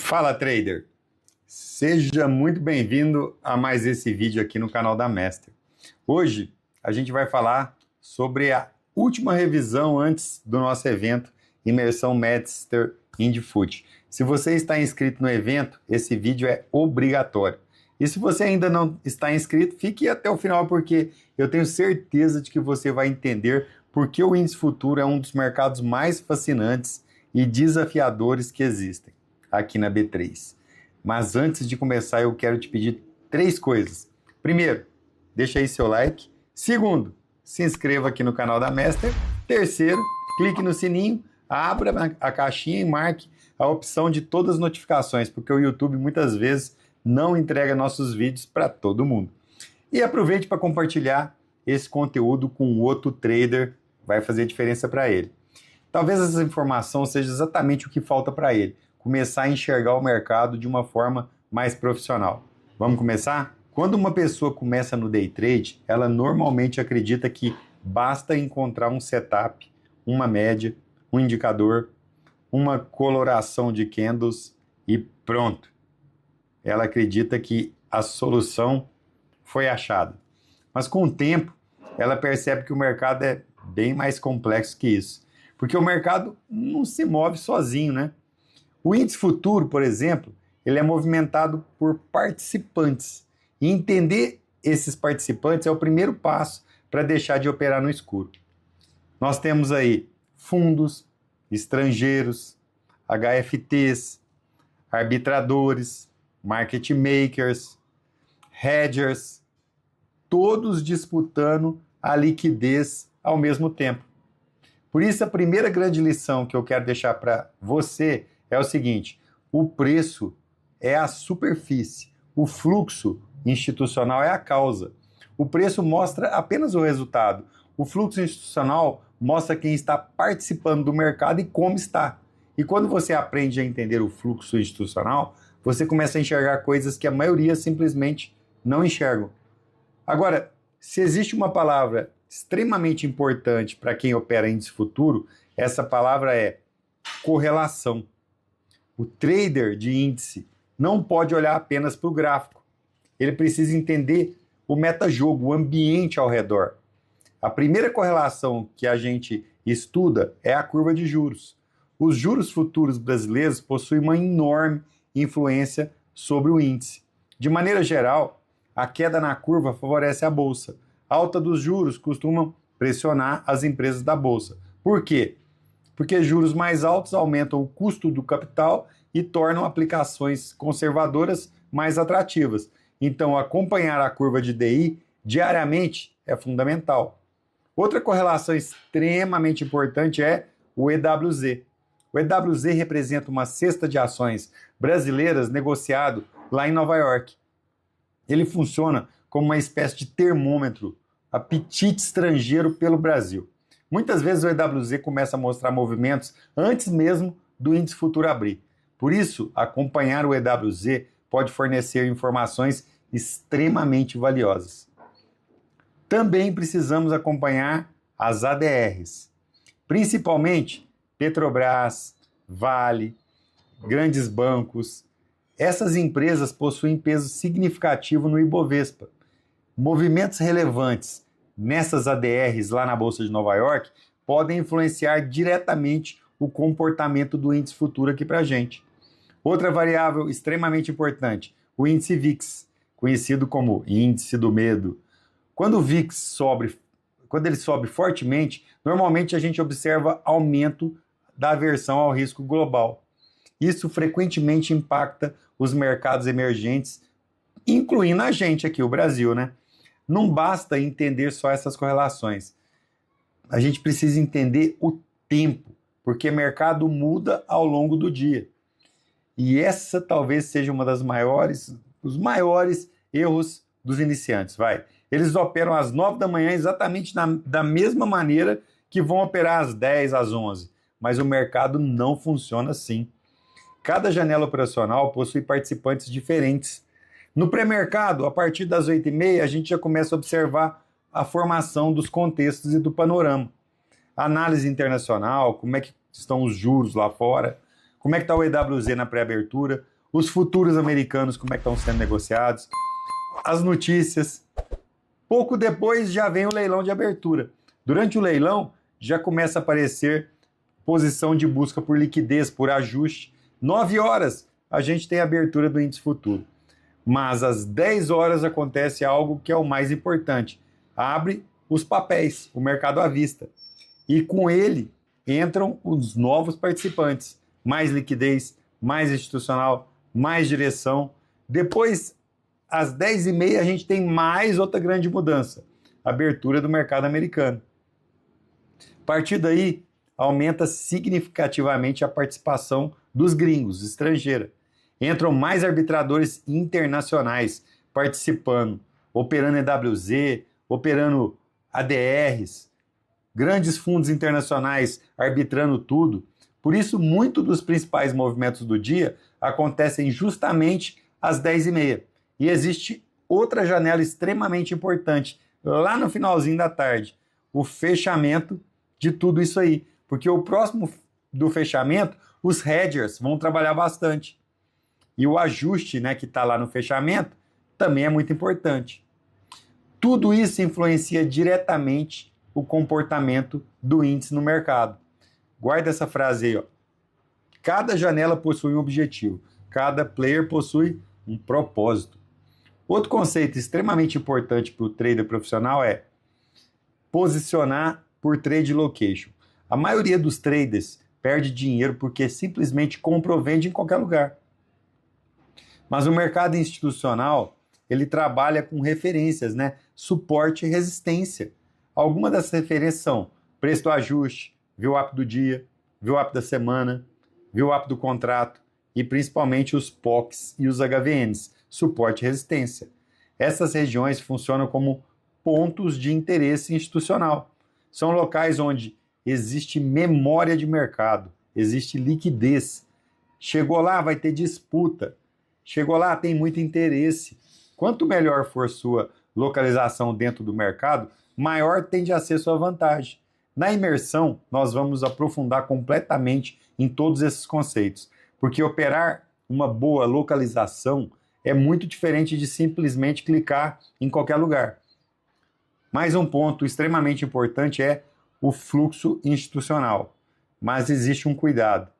Fala, trader! Seja muito bem-vindo a mais esse vídeo aqui no canal da Master. Hoje a gente vai falar sobre a última revisão antes do nosso evento Imersão Master Indie Foot. Se você está inscrito no evento, esse vídeo é obrigatório. E se você ainda não está inscrito, fique até o final, porque eu tenho certeza de que você vai entender por que o índice futuro é um dos mercados mais fascinantes e desafiadores que existem aqui na B3. Mas antes de começar, eu quero te pedir 3 coisas. Primeiro, deixa aí seu like. Segundo, se inscreva aqui no canal da Master. Terceiro, clique no sininho, abra a caixinha e marque a opção de todas as notificações, porque o YouTube muitas vezes não entrega nossos vídeos para todo mundo. E aproveite para compartilhar esse conteúdo com outro trader, vai fazer diferença para ele. Talvez essa informação seja exatamente o que falta para ele, começar a enxergar o mercado de uma forma mais profissional. Vamos começar? Quando uma pessoa começa no day trade, ela normalmente acredita que basta encontrar um setup, uma média, um indicador, uma coloração de candles e pronto. Ela acredita que a solução foi achada. Mas com o tempo, ela percebe que o mercado é bem mais complexo que isso. Porque o mercado não se move sozinho, né? O índice futuro, por exemplo, ele é movimentado por participantes. E entender esses participantes é o primeiro passo para deixar de operar no escuro. Nós temos aí fundos, estrangeiros, HFTs, arbitradores, market makers, hedgers, todos disputando a liquidez ao mesmo tempo. Por isso, a primeira grande lição que eu quero deixar para você é o seguinte: o preço é a superfície, o fluxo institucional é a causa. O preço mostra apenas o resultado. O fluxo institucional mostra quem está participando do mercado e como está. E quando você aprende a entender o fluxo institucional, você começa a enxergar coisas que a maioria simplesmente não enxergam. Agora, se existe uma palavra extremamente importante para quem opera índice futuro, essa palavra é correlação. O trader de índice não pode olhar apenas para o gráfico. Ele precisa entender o metajogo, o ambiente ao redor. A primeira correlação que a gente estuda é a curva de juros. Os juros futuros brasileiros possuem uma enorme influência sobre o índice. De maneira geral, a queda na curva favorece a bolsa. A alta dos juros costuma pressionar as empresas da bolsa. Por quê? Porque juros mais altos aumentam o custo do capital e tornam aplicações conservadoras mais atrativas. Então, acompanhar a curva de DI diariamente é fundamental. Outra correlação extremamente importante é o EWZ. O EWZ representa uma cesta de ações brasileiras negociado lá em Nova York. Ele funciona como uma espécie de termômetro, apetite estrangeiro pelo Brasil. Muitas vezes o EWZ começa a mostrar movimentos antes mesmo do índice futuro abrir. Por isso, acompanhar o EWZ pode fornecer informações extremamente valiosas. Também precisamos acompanhar as ADRs, principalmente Petrobras, Vale, grandes bancos. Essas empresas possuem peso significativo no Ibovespa. Movimentos relevantes nessas ADRs lá na Bolsa de Nova York podem influenciar diretamente o comportamento do índice futuro aqui para a gente. Outra variável extremamente importante, o índice VIX, conhecido como índice do medo. Quando o VIX sobe fortemente, normalmente a gente observa aumento da aversão ao risco global. Isso frequentemente impacta os mercados emergentes, incluindo a gente aqui, o Brasil, né? Não basta entender só essas correlações. A gente precisa entender o tempo, porque o mercado muda ao longo do dia. E essa talvez seja uma das os maiores erros dos iniciantes, vai. Eles operam às 9 da manhã exatamente da mesma maneira que vão operar às 10, às 11. Mas o mercado não funciona assim. Cada janela operacional possui participantes diferentes. No pré-mercado, a partir das 8h30, a gente já começa a observar a formação dos contextos e do panorama. A análise internacional, como é que estão os juros lá fora, como é que está o EWZ na pré-abertura, os futuros americanos, como é que estão sendo negociados, as notícias. Pouco depois já vem o leilão de abertura. Durante o leilão já começa a aparecer posição de busca por liquidez, por ajuste. 9 horas a gente tem a abertura do índice futuro. Mas às 10 horas acontece algo que é o mais importante. Abre os papéis, o mercado à vista. E com ele entram os novos participantes. Mais liquidez, mais institucional, mais direção. Depois, às 10h30, a gente tem mais outra grande mudança. Abertura do mercado americano. A partir daí, aumenta significativamente a participação dos gringos, estrangeira. Entram mais arbitradores internacionais participando, operando EWZ, operando ADRs, grandes fundos internacionais arbitrando tudo. Por isso, muitos dos principais movimentos do dia acontecem justamente às 10h30. E existe outra janela extremamente importante, lá no finalzinho da tarde, o fechamento de tudo isso aí. Porque o próximo do fechamento, os hedgers vão trabalhar bastante. E o ajuste, né, que está lá no fechamento também é muito importante. Tudo isso influencia diretamente o comportamento do índice no mercado. Guarda essa frase aí, ó. Cada janela possui um objetivo, cada player possui um propósito. Outro conceito extremamente importante para o trader profissional é posicionar por trade location. A maioria dos traders perde dinheiro porque simplesmente compra ou vende em qualquer lugar. Mas o mercado institucional, ele trabalha com referências, né? Suporte e resistência. Algumas dessas referências são preço do ajuste, VWAP do dia, VWAP da semana, VWAP do contrato e principalmente os POCs e os HVNs, suporte e resistência. Essas regiões funcionam como pontos de interesse institucional. São locais onde existe memória de mercado, existe liquidez. Chegou lá, vai ter disputa. Chegou lá, tem muito interesse. Quanto melhor for sua localização dentro do mercado, maior tende a ser sua vantagem. Na imersão, nós vamos aprofundar completamente em todos esses conceitos, porque operar uma boa localização é muito diferente de simplesmente clicar em qualquer lugar. Mais um ponto extremamente importante é o fluxo institucional, mas existe um cuidado.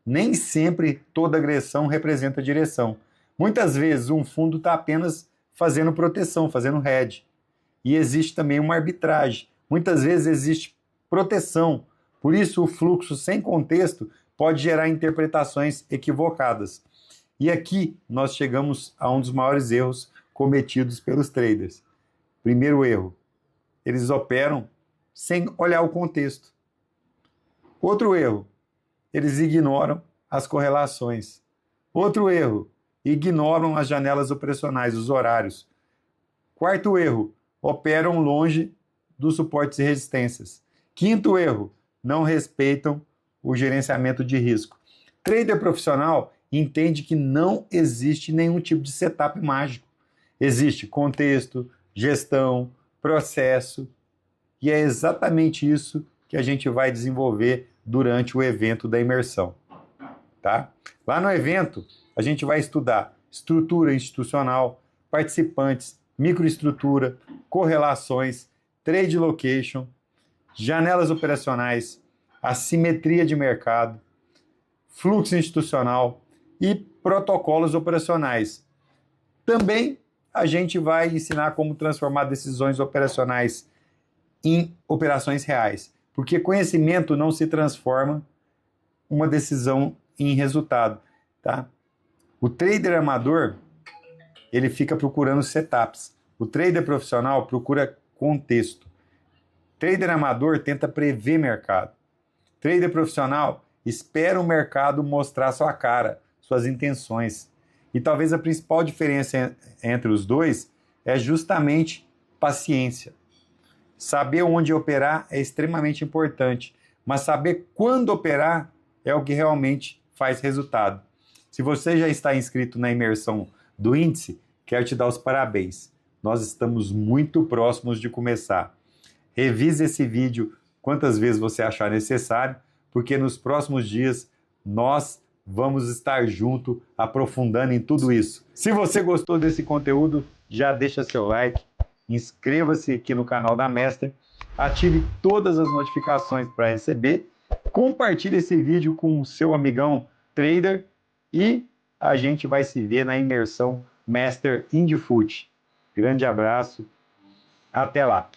Nem sempre toda agressão representa direção. Muitas vezes um fundo está apenas fazendo proteção, fazendo hedge. E existe também uma arbitragem. Muitas vezes existe proteção. Por isso, o fluxo sem contexto pode gerar interpretações equivocadas. E aqui nós chegamos a um dos maiores erros cometidos pelos traders. Primeiro erro, eles operam sem olhar o contexto. Outro erro, eles ignoram as correlações. Outro erro, ignoram as janelas operacionais, os horários. Quarto erro, operam longe dos suportes e resistências. Quinto erro, não respeitam o gerenciamento de risco. Trader profissional entende que não existe nenhum tipo de setup mágico. Existe contexto, gestão, processo, e é exatamente isso que a gente vai desenvolver durante o evento da imersão. Tá? Lá no evento, a gente vai estudar estrutura institucional, participantes, microestrutura, correlações, trade location, janelas operacionais, assimetria de mercado, fluxo institucional e protocolos operacionais. Também a gente vai ensinar como transformar decisões operacionais em operações reais, porque conhecimento não se transforma uma decisão em resultado, tá? O trader amador, ele fica procurando setups. O trader profissional procura contexto. Trader amador tenta prever mercado. Trader profissional espera o mercado mostrar sua cara, suas intenções. E talvez a principal diferença entre os dois é justamente paciência. Saber onde operar é extremamente importante, mas saber quando operar é o que realmente faz resultado. Se você já está inscrito na imersão do índice, quero te dar os parabéns. Nós estamos muito próximos de começar. Revise esse vídeo quantas vezes você achar necessário, porque nos próximos dias nós vamos estar junto, aprofundando em tudo isso. Se você gostou desse conteúdo, já deixa seu like, inscreva-se aqui no canal da Master, ative todas as notificações para receber, compartilhe esse vídeo com o seu amigão trader e a gente vai se ver na imersão Master Indie Foot. Grande abraço, até lá!